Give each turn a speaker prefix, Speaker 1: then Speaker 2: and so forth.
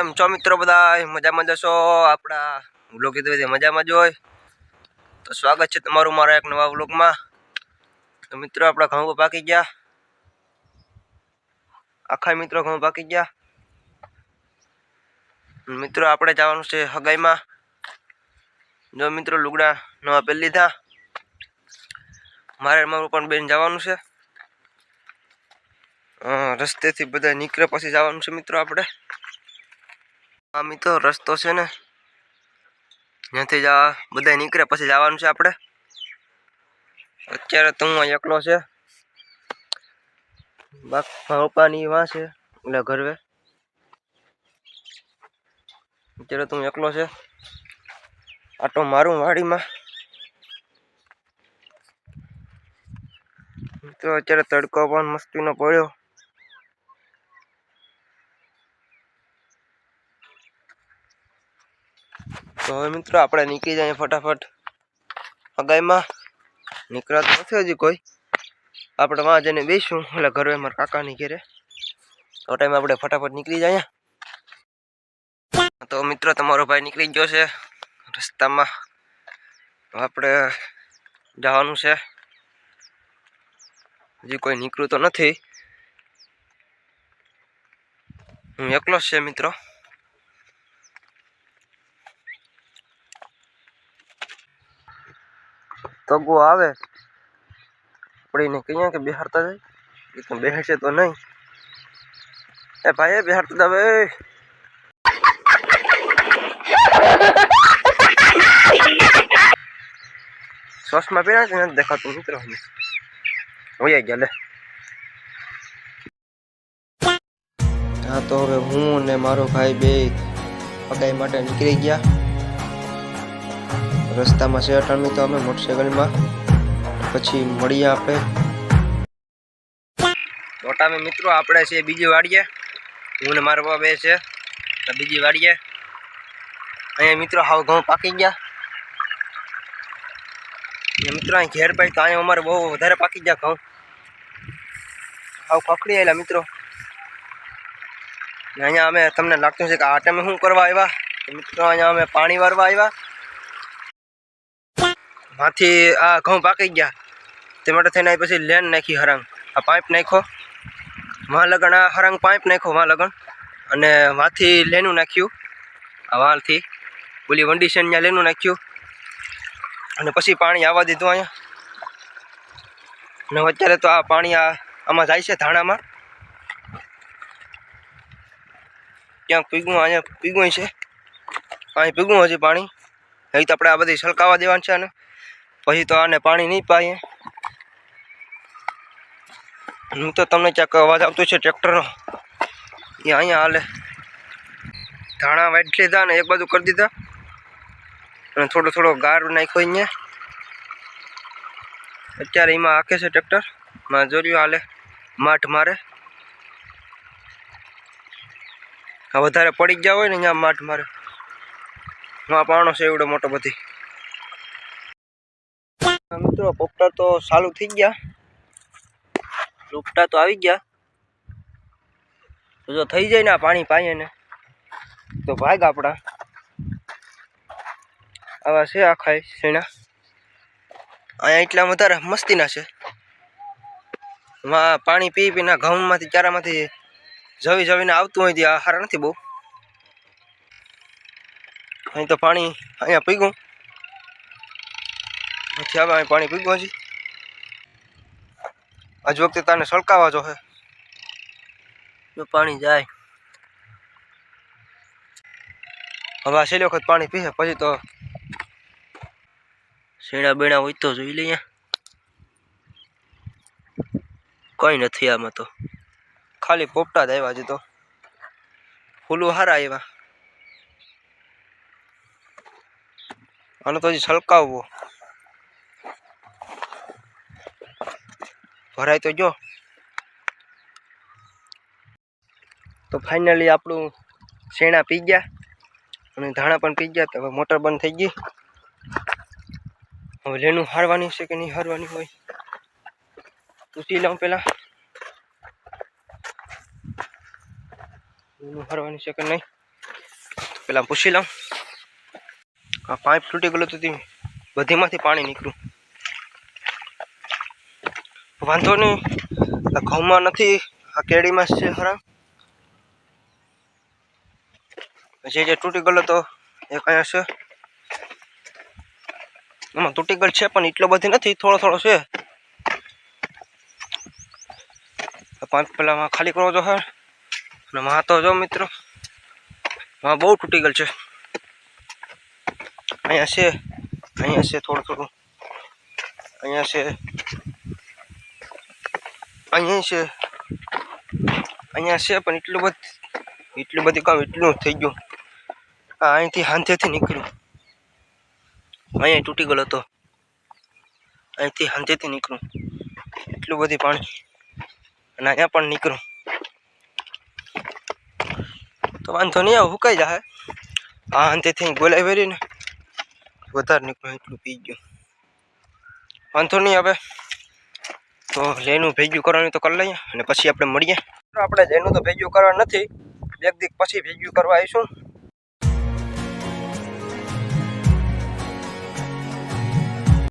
Speaker 1: કેમ છો મિત્રો બધા મજામાં જશો આપણા વ્લોગ કીધું મજામાં જ હોય તો સ્વાગત છે તમારું મારા એક નવા વ્લોગમાં। તો મિત્રો આપણા ઘઉં પાકી ગયા આખા મિત્રો ઘઉં પાકી ગયા મિત્રો આપણે જવાનું છે હગાઈમાં। જો મિત્રો લુગડા નવા પહેરી લીધા મારે મારું પણ બેન જવાનું છે રસ્તેથી બધા નીકળે પછી જવાનું છે મિત્રો આપણે। આ મિત્રો રસ્તો છે ને ત્યાંથી બધા નીકળે પછી જવાનું છે આપણે। અત્યારે તો હું એકલો છે પપ્પાની વાં છે એટલે ઘરવે અત્યારે તો હું એકલો છે આટો મારું વાડીમાં। મિત્રો અત્યારે તડકો પણ મસ્તીનો પડ્યો તો હવે મિત્રો આપણે નીકળી જઈએ ફટાફટ હગાઈમાં। નીકળાતું નથી હજી કોઈ આપણે વાં જઈને બેસું એટલે ઘરે મારા કાકાની ઘેરે તો ટાઈમ આપણે ફટાફટ નીકળી જઈએ। તો મિત્રો તમારો ભાઈ નીકળી ગયો છે રસ્તામાં આપણે જવાનું છે હજી કોઈ નીકળ્યું તો નથી હું એકલો જ છે મિત્રો। તગો આવે પડીને કહીએ કે બિહારતા જાય એ તો બેસે તો નહીં એ ભાઈ બિહારતા જાવે સોસમાં પહેર્યા છે નથી દેખાતું મિત્રો હોય ગયા લે। હા તો હવે હું ને મારો ભાઈ બે હગાઈ માટે નીકળી ગયા। રસ્તામાં છે અટાણું તો અમે મોટરસાઇકલમાં પછી મળીએ આપણે મોટામાં મિત્રો આપણે છે બીજી વાડીએ હું ને મારા બાબા બે છે બીજી વાડીએ અહીંયા મિત્રો હાવ ઘઉં પાકી ગયા મિત્રો અહીં ઘેર પાઈ તો અહીંયા અમારે બહુ વધારે પાકી ગયા ઘઉં હાવ ખખડી આવેલા મિત્રો। અહીંયા અમે તમને લાગતું છે કે આ ટાઈમે શું કરવા આવ્યા મિત્રો અહીંયા અમે પાણી વારવા આવ્યા માંથી આ ઘઉં પાકી ગયા તે માટે થઈને પછી લેન નાખી હરાંગ આ પાઇપ નાખ્યો વાં લગન આ હરાંગ પાઇપ નાખ્યો વાં લગન અને વાંથી લેનું નાખ્યું આ વાલથી ઓલી વંડી છે ત્યાં લેનું નાખ્યું અને પછી પાણી આવવા દીધું અહીંયા અને અત્યારે તો આ પાણી આમાં જાય છે ધાણામાં ક્યાંક પીગું અહીંયા પીગું છે અહીં પીગું હજી પાણી અહીં તો આપણે આ બધી છલકાવા દેવાનું છે અને પછી તો આને પાણી નહીં પાઈએ। હું તો તમને ક્યાંક અવાજ આવતો છે ટ્રેક્ટરનો એ અહીંયા હાલે ધાણા વાઢી લીધા ને એક બાજુ કરી દીધા અને થોડો થોડો ગાર નાખ્યો અહીંયા અત્યારે એમાં હાકે છે ટ્રેક્ટર માં જોર્યું હાલે માઠ મારે વધારે પડી ગયા હોય ને અહીંયા માઠ મારે માં પાણો છે એવડો મોટો બધી મિત્રો પોપટા તો ચાલુ થઈ ગયા પોપટા તો આવી ગયા તો જો થઈ જાય ને પાણી પાઈએ ને તો ભાગ આપણા આવા છે આખા શેણા અહીંયા એટલા વધારે મસ્તીના છે માં પાણી પી પીને ઘઉંમાંથી ચારામાંથી જવી જવીને આવતું હોય ત્યાં હારા નથી બહુ અહીં તો પાણી અહીંયા પીગું પછી આવે અહીં પાણી પીગું હજી આજ વખતે તાને સળકાવા જો હે જો પાણી જાય હવે આ છેલ્લી વખત પાણી પીશે પછી તો શેણા બેણા હોય તો જોઈ લઈએ કઈ નથી આમાં તો ખાલી પોપટા જ આવ્યા છે તો ફૂલું હારા આવ્યા આને તો હજી છલકાવવો ભરાય તો જો તો ફાઇનલી આપણું શેણા પી ગયા અને ધાણા પણ પી ગયા તો હવે મોટર બંધ થઈ ગઈ હવે લેનું હારવાની છે કે નહીં હારવાની હોય પૂછી લઉં પેલા લેનું હારવાની છે કે નહીં પહેલાં પૂછી લઉં. આ પાઇપ તૂટી ગયેલો તો બધીમાંથી પાણી નીકળ્યું. વાંધો નહીં, આ ઘઉંમાં નથી, આ કેળીમાં છે હરામ. જે તૂટી ગયેલો તો એ કયા છે, એમાં તૂટી ગયેલ છે પણ એટલો બધી નથી, થોડો થોડો છે. પાઇપ પહેલાં ખાલી કરવો તો હે. અને માં તો જો મિત્રો, માં બહુ તૂટી ગયેલ છે. અહીંયા છે થોડું થોડું, અહીંયા છે, અહીંયા છે પણ એટલું બધી કામ એટલું થઈ ગયું. અહીંથી હાંધેથી નીકળ્યું, અહીંયા તૂટી ગયેલો હતો, અહીંથી હાંધેથી નીકળ્યું એટલું બધી પાણી, અને અહીંયા પણ નીકળ્યું. તો વાંધો નહીં, આવે સુકાઈ જાય. આ હાંધેથી ગોલાઈ વેરીને વધારે નીકળ્યું, એટલું પી ગયું. વાંધો નહીં, હવે તો લેનું ભેગું કરવાનું તો કરી લઈએ અને પછી આપણે મળીએ. આપણે જેનું તો ભેગું કરવા નથી, એક દીક પછી ભેગું કરવા આવીશું.